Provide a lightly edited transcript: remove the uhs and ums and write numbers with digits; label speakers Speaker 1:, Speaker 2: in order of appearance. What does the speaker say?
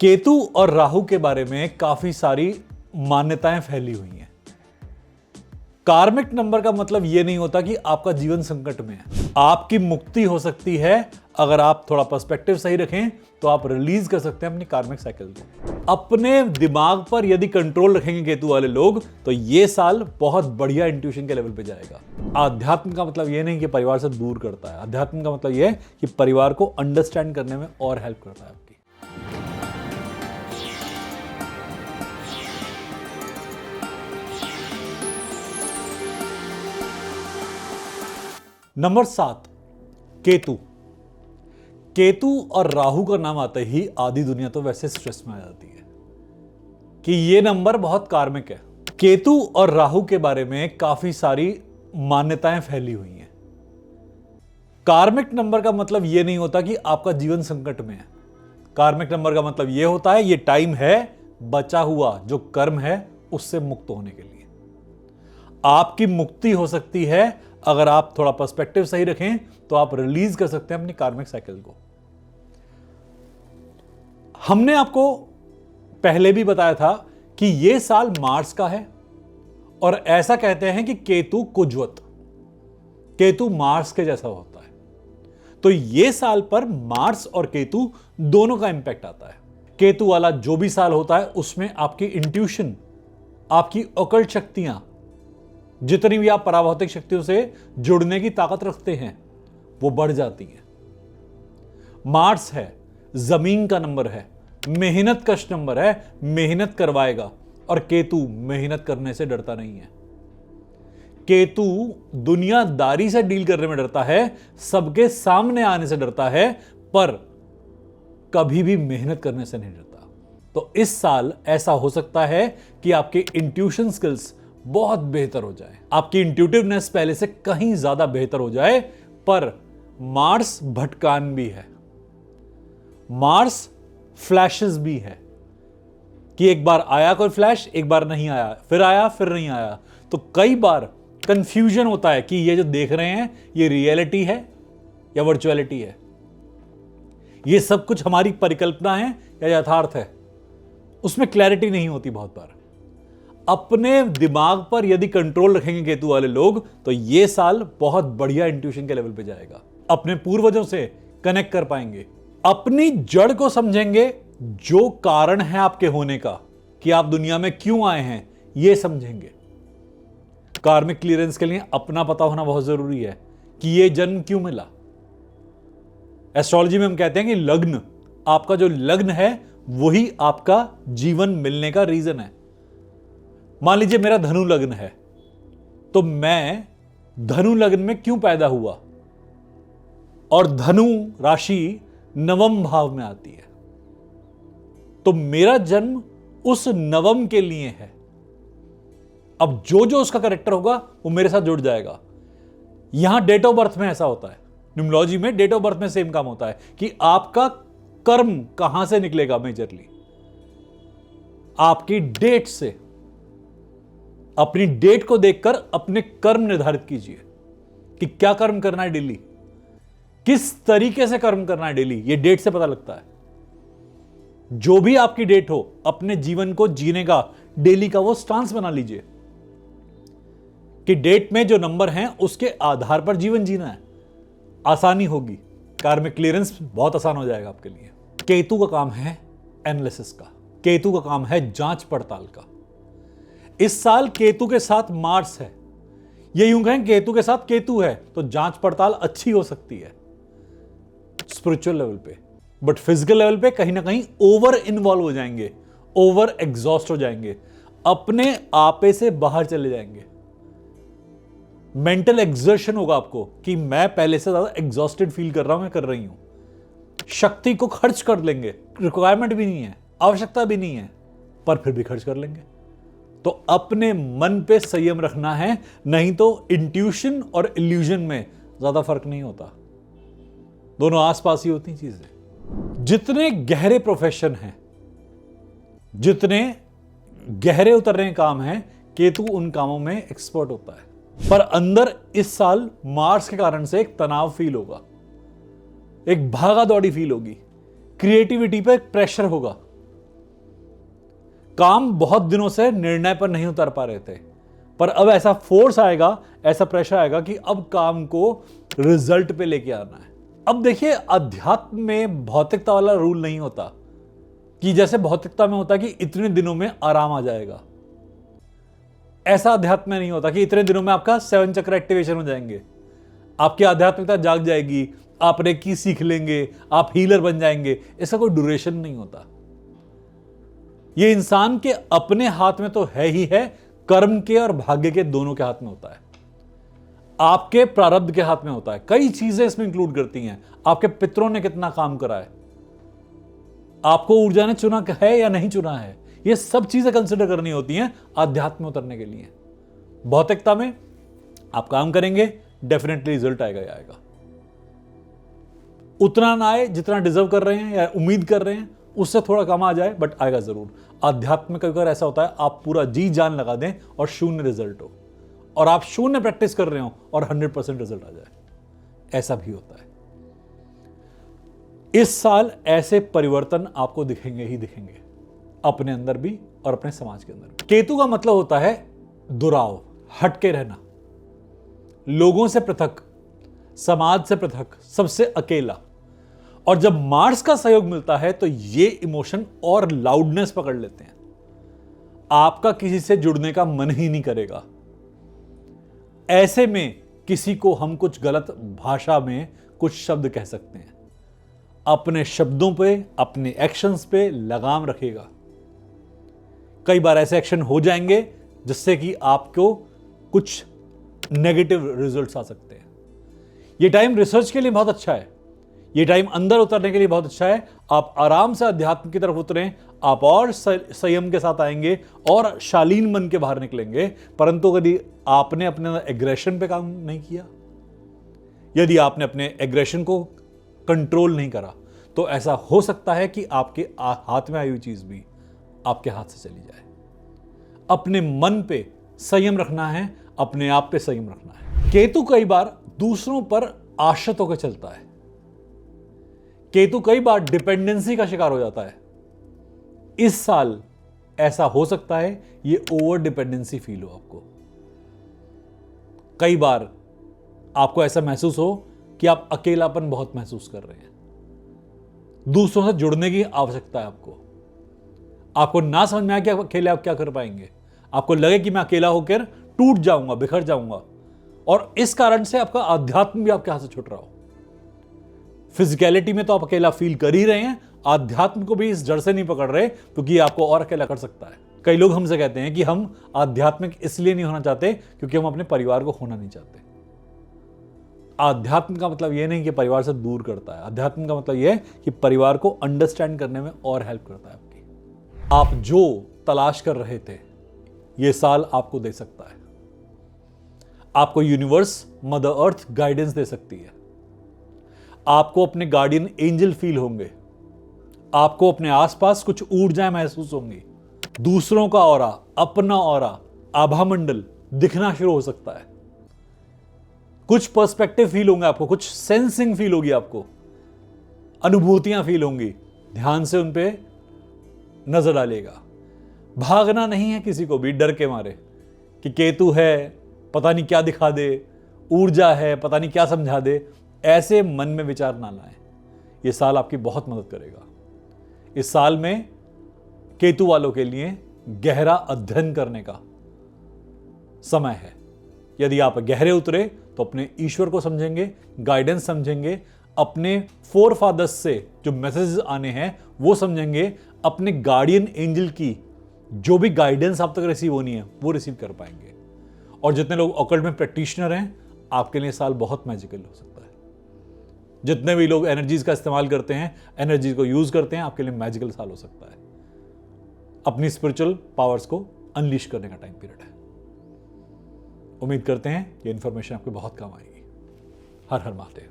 Speaker 1: केतु और राहु के बारे में काफी सारी मान्यताएं फैली हुई हैं। कार्मिक नंबर का मतलब यह नहीं होता कि आपका जीवन संकट में है। आपकी मुक्ति हो सकती है अगर आप थोड़ा पर्सपेक्टिव सही रखें तो आप रिलीज कर सकते हैं अपनी कार्मिक साइकिल को। अपने दिमाग पर यदि कंट्रोल रखेंगे केतु वाले लोग तो ये साल बहुत बढ़िया इंट्यूशन के लेवल पे जाएगा। आध्यात्म का मतलब यह नहीं कि परिवार से दूर करता है। आध्यात्म का मतलब यह है कि परिवार को अंडरस्टैंड करने में और हेल्प करता है आपकी। नंबर 7, केतु। केतु और राहु का नाम आते ही आधी दुनिया तो वैसे स्ट्रेस में आ जाती है कि ये नंबर बहुत कार्मिक है। केतु और राहु के बारे में काफी सारी मान्यताएं फैली हुई हैं। कार्मिक नंबर का मतलब यह नहीं होता कि आपका जीवन संकट में है। कार्मिक नंबर का मतलब यह होता है ये टाइम है बचा हुआ जो कर्म है उससे मुक्त होने के लिए। आपकी मुक्ति हो सकती है अगर आप थोड़ा पर्सपेक्टिव सही रखें तो आप रिलीज कर सकते हैं अपनी कार्मिक साइकिल को। हमने आपको पहले भी बताया था कि यह साल मार्स का है और ऐसा कहते हैं कि केतु कुजवत, केतु मार्स के जैसा होता है। तो यह साल पर मार्स और केतु दोनों का इंपैक्ट आता है। केतु वाला जो भी साल होता है उसमें आपकी इंट्यूशन, आपकी ऑकल्ट शक्तियां, जितनी भी आप पराभौतिक शक्तियों से जुड़ने की ताकत रखते हैं वो बढ़ जाती है। मार्स है, जमीन का नंबर है, मेहनत कश नंबर है, मेहनत करवाएगा। और केतु मेहनत करने से डरता नहीं है। केतु दुनियादारी से डील करने में डरता है, सबके सामने आने से डरता है, पर कभी भी मेहनत करने से नहीं डरता। तो इस साल ऐसा हो सकता है कि आपके इंट्यूशन स्किल्स बहुत बेहतर हो जाए, आपकी इंट्यूटिवनेस पहले से कहीं ज्यादा बेहतर हो जाए। पर मार्स भटकान भी है, मार्स फ्लैशेस भी है कि एक बार आया कोई फ्लैश, एक बार नहीं आया, फिर आया, फिर नहीं आया। तो कई बार कंफ्यूजन होता है कि ये जो देख रहे हैं ये रियलिटी है या वर्चुअलिटी है, ये सब कुछ हमारी परिकल्पना है या यथार्थ है। उसमें क्लैरिटी नहीं होती बहुत बार। अपने दिमाग पर यदि कंट्रोल रखेंगे केतु वाले लोग तो यह साल बहुत बढ़िया इंट्यूशन के लेवल पे जाएगा। अपने पूर्वजों से कनेक्ट कर पाएंगे, अपनी जड़ को समझेंगे, जो कारण है आपके होने का कि आप दुनिया में क्यों आए हैं यह समझेंगे। कार्मिक क्लियरेंस के लिए अपना पता होना बहुत जरूरी है कि यह जन्म क्यों मिला। एस्ट्रोलॉजी में हम कहते हैं कि लग्न, आपका जो लग्न है वही आपका जीवन मिलने का रीजन है। मान लीजिए मेरा धनु लग्न है तो मैं धनु लग्न में क्यों पैदा हुआ, और धनु राशि नवम भाव में आती है, तो मेरा जन्म उस नवम के लिए है। अब जो जो उसका कैरेक्टर होगा वो मेरे साथ जुड़ जाएगा। यहां डेट ऑफ बर्थ में ऐसा होता है, न्यूमरोलॉजी में डेट ऑफ बर्थ में सेम काम होता है कि आपका कर्म कहां से निकलेगा। मेजरली आपकी डेट से, अपनी डेट को देखकर अपने कर्म निर्धारित कीजिए कि क्या कर्म करना है डेली, किस तरीके से कर्म करना है डेली। यह डेट से पता लगता है। जो भी आपकी डेट हो, अपने जीवन को जीने का डेली का वो स्टांस बना लीजिए कि डेट में जो नंबर हैं उसके आधार पर जीवन जीना है। आसानी होगी, कार्मिक क्लियरेंस बहुत आसान हो जाएगा आपके लिए। केतु का काम है एनालिसिस का, केतु का काम है जांच पड़ताल का। इस साल केतु के साथ मार्स है, ये यूं कहें केतु के साथ केतु है तो जांच पड़ताल अच्छी हो सकती है स्पिरिचुअल लेवल पे, बट फिजिकल लेवल पे कहीं ना कहीं ओवर इन्वॉल्व हो जाएंगे, ओवर एग्जॉस्ट हो जाएंगे, अपने आपे से बाहर चले जाएंगे। मेंटल एग्जर्शन होगा आपको कि मैं पहले से ज्यादा एग्जॉस्टेड फील कर रहा हूं, मैं कर रही हूं। शक्ति को खर्च कर लेंगे, रिक्वायरमेंट भी नहीं है, आवश्यकता भी नहीं है, पर फिर भी खर्च कर लेंगे। तो अपने मन पे संयम रखना है, नहीं तो इंट्यूशन और इल्यूजन में ज्यादा फर्क नहीं होता, दोनों आसपास ही होती चीजें। जितने गहरे प्रोफेशन हैं, जितने गहरे उतरने काम हैं, केतु उन कामों में एक्सपर्ट होता है। पर अंदर इस साल मार्स के कारण से एक तनाव फील होगा, एक भागा दौड़ी फील होगी, क्रिएटिविटी पे प्रेशर होगा, काम बहुत दिनों से निर्णय पर नहीं उतर पा रहे थे, पर अब ऐसा फोर्स आएगा, ऐसा प्रेशर आएगा कि अब काम को रिजल्ट पे लेके आना है। अब देखिए, अध्यात्म में भौतिकता वाला रूल नहीं होता कि जैसे भौतिकता में होता है कि इतने दिनों में आराम आ जाएगा। ऐसा अध्यात्म में नहीं होता कि इतने दिनों में आपका 7 चक्र एक्टिवेशन हो जाएंगे, आपकी आध्यात्मिकता जाग जाएगी, आप रेकी सीख लेंगे, आप हीलर बन जाएंगे। इसका कोई ड्यूरेशन नहीं होता। ये इंसान के अपने हाथ में तो है ही है, कर्म के और भाग्य के दोनों के हाथ में होता है। आपके प्रारब्ध के हाथ में होता है। कई चीजें इसमें इंक्लूड करती हैं। आपके पितरों ने कितना काम करा है, आपको ऊर्जा ने चुना है या नहीं चुना है, ये सब चीजें कंसिडर करनी होती हैं आध्यात्म में उतरने के लिए। भौतिकता में आप काम करेंगे, डेफिनेटली रिजल्ट आएगा ही आएगा। उतना ना आए जितना डिजर्व कर रहे हैं या उम्मीद कर रहे हैं, उससे थोड़ा कम आ जाए, बट आएगा जरूर। आध्यात्म में कई बार ऐसा होता है आप पूरा जी जान लगा दें और शून्य रिजल्ट हो, और आप शून्य प्रैक्टिस कर रहे हो और 100% रिजल्ट आ जाए, ऐसा भी होता है। इस साल ऐसे परिवर्तन आपको दिखेंगे ही दिखेंगे, अपने अंदर भी और अपने समाज के अंदर भी। केतु का मतलब होता है दुराव, हटके रहना, लोगों से पृथक, समाज से पृथक, सबसे अकेला। और जब मार्स का सहयोग मिलता है तो ये इमोशन और लाउडनेस पकड़ लेते हैं, आपका किसी से जुड़ने का मन ही नहीं करेगा। ऐसे में किसी को हम कुछ गलत भाषा में कुछ शब्द कह सकते हैं। अपने शब्दों पे, अपने एक्शंस पे लगाम रखेगा। कई बार ऐसे एक्शन हो जाएंगे जिससे कि आपको कुछ नेगेटिव रिजल्ट्स आ सकते हैं। ये टाइम रिसर्च के लिए बहुत अच्छा है, ये टाइम अंदर उतरने के लिए बहुत अच्छा है। आप आराम से अध्यात्म की तरफ उतरें, आप और संयम के साथ आएंगे और शालीन मन के बाहर निकलेंगे। परंतु यदि आपने अपने एग्रेशन पे काम नहीं किया, यदि आपने अपने एग्रेशन को कंट्रोल नहीं करा, तो ऐसा हो सकता है कि आपके हाथ में आई हुई चीज भी आपके हाथ से चली जाए। अपने मन पे संयम रखना है, अपने आप पे संयम रखना है। केतु कई बार दूसरों पर आश्रित होकर चलता है। केतु कई बार डिपेंडेंसी का शिकार हो जाता है। इस साल ऐसा हो सकता है ये ओवर डिपेंडेंसी फील हो आपको। कई बार आपको ऐसा महसूस हो कि आप अकेलापन बहुत महसूस कर रहे हैं, दूसरों से जुड़ने की आवश्यकता है आपको ना समझ में आए कि अकेले आप क्या कर पाएंगे। आपको लगे कि मैं अकेला होकर टूट जाऊंगा, बिखर जाऊंगा, और इस कारण से आपका अध्यात्म भी आपके हाथ से छूट रहा हो। फिजिकलिटी में तो आप अकेला फील कर ही रहे हैं, आध्यात्म को भी इस जड़ से नहीं पकड़ रहे, क्योंकि आपको और अकेला कर सकता है। कई लोग हमसे कहते हैं कि हम आध्यात्मिक इसलिए नहीं होना चाहते क्योंकि हम अपने परिवार को खोना नहीं चाहते। आध्यात्म का मतलब यह नहीं कि परिवार से दूर करता है, आध्यात्म का मतलब यह है कि परिवार को अंडरस्टैंड करने में और हेल्प करता है आपकी। आप जो तलाश कर रहे थे यह साल आपको दे सकता है। आपको यूनिवर्स, मदर अर्थ गाइडेंस दे सकती है। आपको अपने गार्डियन एंजल फील होंगे, आपको अपने आसपास कुछ ऊर्जाएं महसूस होंगी। दूसरों का ऑरा, अपना ऑरा, आभा मंडल दिखना शुरू हो सकता है। कुछ पर्सपेक्टिव फील होंगे आपको, कुछ सेंसिंग फील होगी आपको, अनुभूतियां फील होंगी। ध्यान से उन पे नजर डालिएगा। भागना नहीं है किसी को भी डर के मारे कि केतु है पता नहीं क्या दिखा दे, ऊर्जा है पता नहीं क्या समझा दे। ऐसे मन में विचार ना लाएं। यह साल आपकी बहुत मदद करेगा। इस साल में केतु वालों के लिए गहरा अध्ययन करने का समय है। यदि आप गहरे उतरे तो अपने ईश्वर को समझेंगे, गाइडेंस समझेंगे, अपने फोर फादर्स से जो मैसेजेस आने हैं वो समझेंगे, अपने गार्डियन एंजल की जो भी गाइडेंस आप तक रिसीव होनी है वो रिसीव कर पाएंगे। और जितने लोग ऑकल्ट में प्रैक्टिशनर हैं, आपके लिए साल बहुत मैजिकल हो सकता है। जितने भी लोग एनर्जीज का इस्तेमाल करते हैं, एनर्जीज को यूज करते हैं, आपके लिए मैजिकल साल हो सकता है। अपनी स्पिरिचुअल पावर्स को अनलीश करने का टाइम पीरियड है। उम्मीद करते हैं ये इंफॉर्मेशन आपको बहुत काम आएगी। हर हर महादेव।